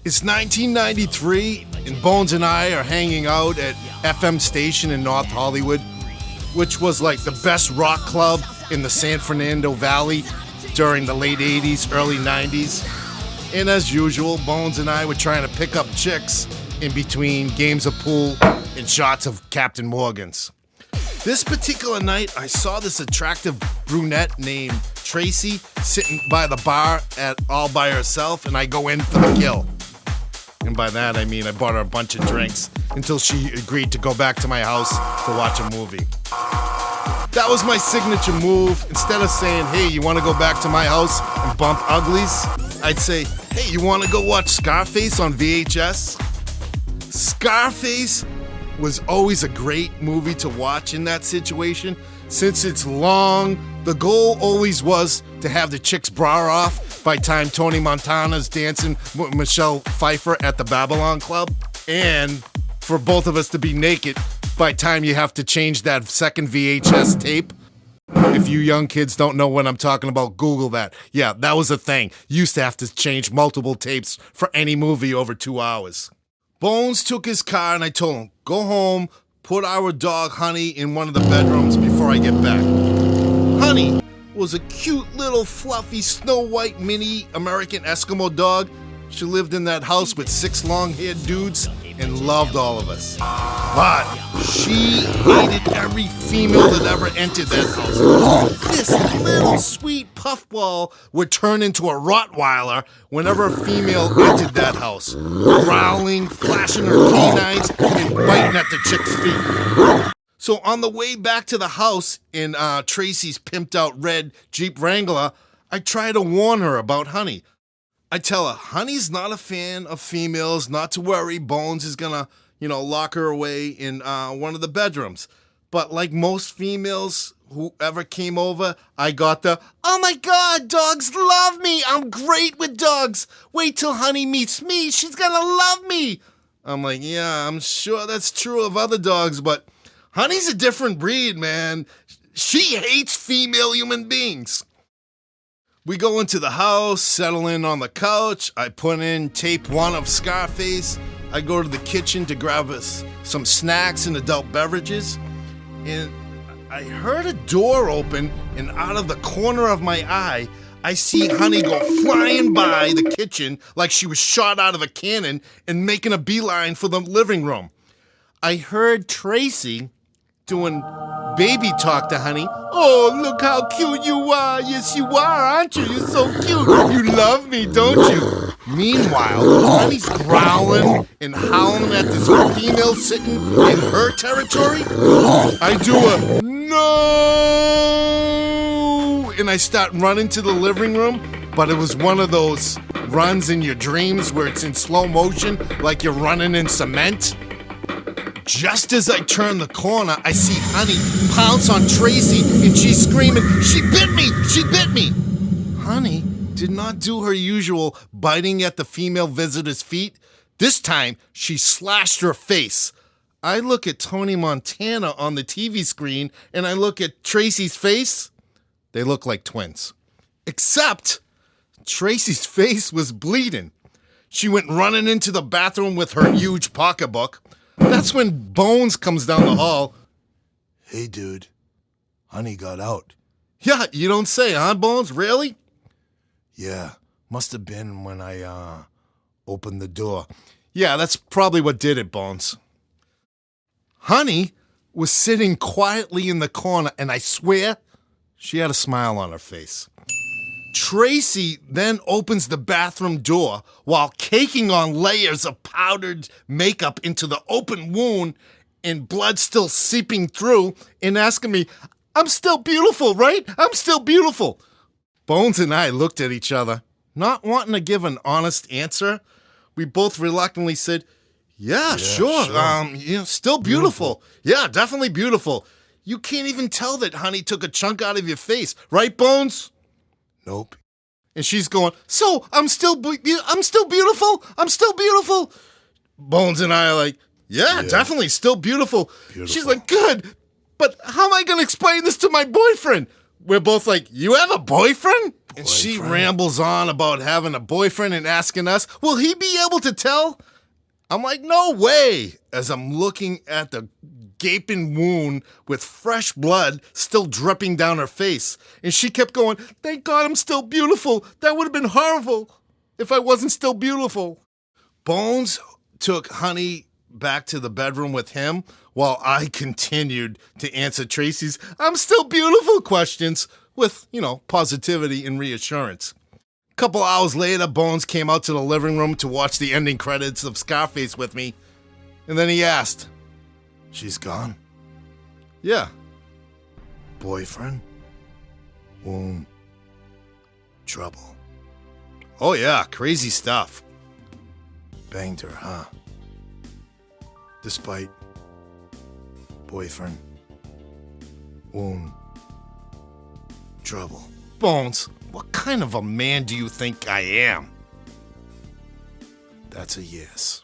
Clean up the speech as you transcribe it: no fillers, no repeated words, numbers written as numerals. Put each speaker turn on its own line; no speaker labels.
It's 1993, and Bones and I are hanging out at FM Station in North Hollywood, which was like the best rock club in the San Fernando Valley during the late 80s, early 90s. And as usual, Bones and I were trying to pick up chicks in between games of pool and shots of Captain Morgan's. This particular night, I saw this attractive brunette named Tracy sitting by the bar all by herself, and I go in for the kill. And by that, I mean I bought her a bunch of drinks until she agreed to go back to my house to watch a movie. That was my signature move. Instead of saying, hey, you want to go back to my house and bump uglies? I'd say, hey, you want to go watch Scarface on VHS? Scarface was always a great movie to watch in that situation. Since it's long, the goal always was to have the chick's bra off by time Tony Montana's dancing with Michelle Pfeiffer at the Babylon Club, and for both of us to be naked by time you have to change that second VHS tape. If you young kids don't know what I'm talking about, Google that. Yeah, that was a thing. You used to have to change multiple tapes for any movie over 2 hours. Bones took his car and I told him, go home, put our dog Honey in one of the bedrooms before I get back. Honey was a cute little fluffy Snow White mini American Eskimo dog. She lived in that house with 6 long-haired dudes and loved all of us. But she hated every female that ever entered that house. This little sweet puffball would turn into a Rottweiler whenever a female entered that house, growling, flashing her canines, and biting at the chick's feet. So on the way back to the house in Tracy's pimped-out red Jeep Wrangler, I try to warn her about Honey. I tell her, Honey's not a fan of females, not to worry, Bones is gonna, lock her away in one of the bedrooms. But like most females who ever came over, I got the, oh my God, dogs love me, I'm great with dogs. Wait till Honey meets me, she's gonna love me. I'm like, yeah, I'm sure that's true of other dogs, but Honey's a different breed, man. She hates female human beings. We go into the house, settle in on the couch. I put in tape 1 of Scarface. I go to the kitchen to grab us some snacks and adult beverages. And I heard a door open, and out of the corner of my eye, I see Honey go flying by the kitchen like she was shot out of a cannon and making a beeline for the living room. I heard Tracy doing baby talk to Honey. Oh, look how cute you are. Yes, you are, aren't you? You're so cute. You love me, don't you? Meanwhile, Honey's growling and howling at this female sitting in her territory. I do a no, and I start running to the living room, but it was one of those runs in your dreams where it's in slow motion, like you're running in cement. Just as I turn the corner, I see Honey pounce on Tracy, and she's screaming, she bit me! She bit me! Honey did not do her usual biting at the female visitor's feet. This time, she slashed her face. I look at Tony Montana on the TV screen, and I look at Tracy's face. They look like twins. Except, Tracy's face was bleeding. She went running into the bathroom with her huge pocketbook. That's when Bones comes down the hall. Hey, dude, Honey got out. Yeah, you don't say, huh, Bones? Really? Yeah, must have been when I, opened the door. Yeah, that's probably what did it, Bones. Honey was sitting quietly in the corner, and I swear she had a smile on her face. Tracy then opens the bathroom door while caking on layers of powdered makeup into the open wound and blood still seeping through and asking me, I'm still beautiful, right? I'm still beautiful. Bones and I looked at each other, not wanting to give an honest answer. We both reluctantly said, yeah, sure. Still beautiful. Yeah, definitely beautiful. You can't even tell that Honey took a chunk out of your face, right, Bones? Nope. And she's going, so I'm still beautiful? I'm still beautiful? Bones and I are like, yeah, definitely still beautiful. She's like, good, but how am I going to explain this to my boyfriend? we're both like, you have a boyfriend? And she rambles on about having a boyfriend and asking us, will he be able to tell? I'm like, no way, as I'm looking at the gaping wound with fresh blood still dripping down her face. And she kept going, thank God I'm still beautiful. That would have been horrible if I wasn't still beautiful. Bones took Honey back to the bedroom with him while I continued to answer Tracy's I'm still beautiful questions with, positivity and reassurance. A couple hours later, Bones came out to the living room to watch the ending credits of Scarface with me, and then he asked, she's gone? Yeah. Boyfriend? Wound? Trouble? Oh yeah, crazy stuff. Banged her, huh? Despite boyfriend, wound, trouble. Bones, what kind of a man do you think I am? That's a yes.